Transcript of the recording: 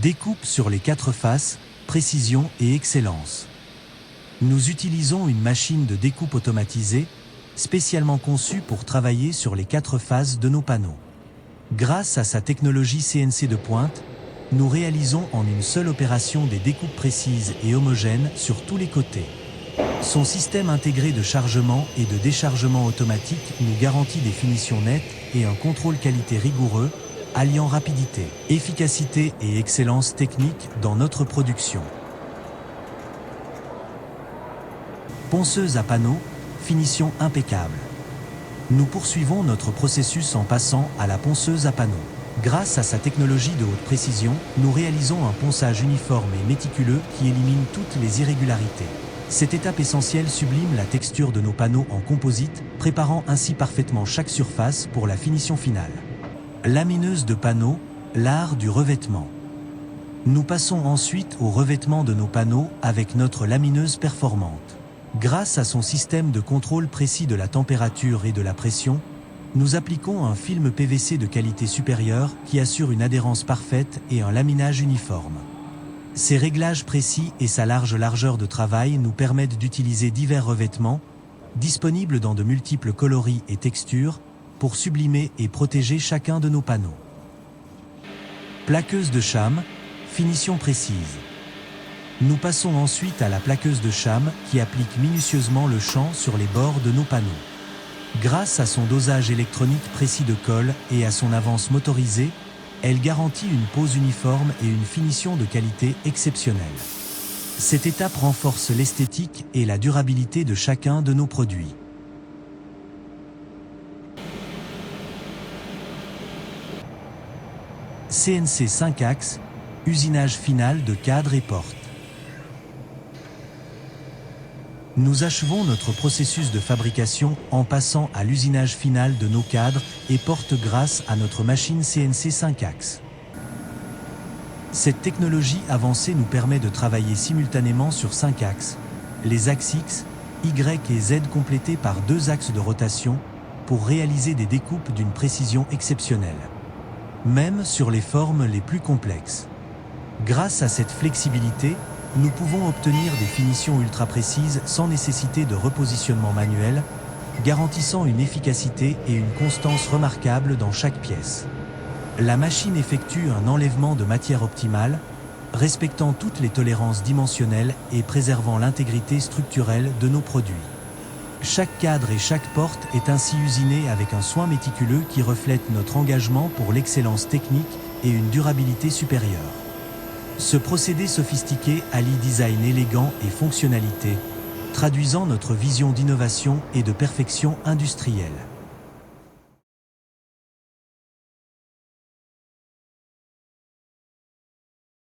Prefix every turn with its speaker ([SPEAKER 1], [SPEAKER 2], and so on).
[SPEAKER 1] Découpe sur les 4 faces, précision et excellence. Nous utilisons une machine de découpe automatisée, spécialement conçue pour travailler sur les 4 faces de nos panneaux. Grâce à sa technologie CNC de pointe, nous réalisons en une seule opération des découpes précises et homogènes sur tous les côtés. Son système intégré de chargement et de déchargement automatique nous garantit des finitions nettes et un contrôle qualité rigoureux, alliant rapidité, efficacité et excellence technique dans notre production. Ponceuse à panneaux, finition impeccable. Nous poursuivons notre processus en passant à la ponceuse à panneaux. Grâce à sa technologie de haute précision, nous réalisons un ponçage uniforme et méticuleux qui élimine toutes les irrégularités. Cette étape essentielle sublime la texture de nos panneaux en composite, préparant ainsi parfaitement chaque surface pour la finition finale. Lamineuse de panneaux, l'art du revêtement. Nous passons ensuite au revêtement de nos panneaux avec notre lamineuse performante. Grâce à son système de contrôle précis de la température et de la pression, nous appliquons un film PVC de qualité supérieure qui assure une adhérence parfaite et un laminage uniforme. Ces réglages précis et sa large largeur de travail nous permettent d'utiliser divers revêtements, disponibles dans de multiples coloris et textures, pour sublimer et protéger chacun de nos panneaux. Plaqueuse de cham, finition précise. Nous passons ensuite à la plaqueuse de cham qui applique minutieusement le champ sur les bords de nos panneaux. Grâce à son dosage électronique précis de colle et à son avance motorisée, elle garantit une pose uniforme et une finition de qualité exceptionnelle. Cette étape renforce l'esthétique et la durabilité de chacun de nos produits. CNC 5 axes, usinage final de cadres et portes. Nous achevons notre processus de fabrication en passant à l'usinage final de nos cadres et portes grâce à notre machine CNC 5 axes. Cette technologie avancée nous permet de travailler simultanément sur 5 axes, les axes X, Y et Z complétés par 2 axes de rotation, pour réaliser des découpes d'une précision exceptionnelle, même sur les formes les plus complexes. Grâce à cette flexibilité, nous pouvons obtenir des finitions ultra précises sans nécessité de repositionnement manuel, garantissant une efficacité et une constance remarquables dans chaque pièce. La machine effectue un enlèvement de matière optimale, respectant toutes les tolérances dimensionnelles et préservant l'intégrité structurelle de nos produits. Chaque cadre et chaque porte est ainsi usiné avec un soin méticuleux qui reflète notre engagement pour l'excellence technique et une durabilité supérieure. Ce procédé sophistiqué allie design élégant et fonctionnalité, traduisant notre vision d'innovation et de perfection industrielle.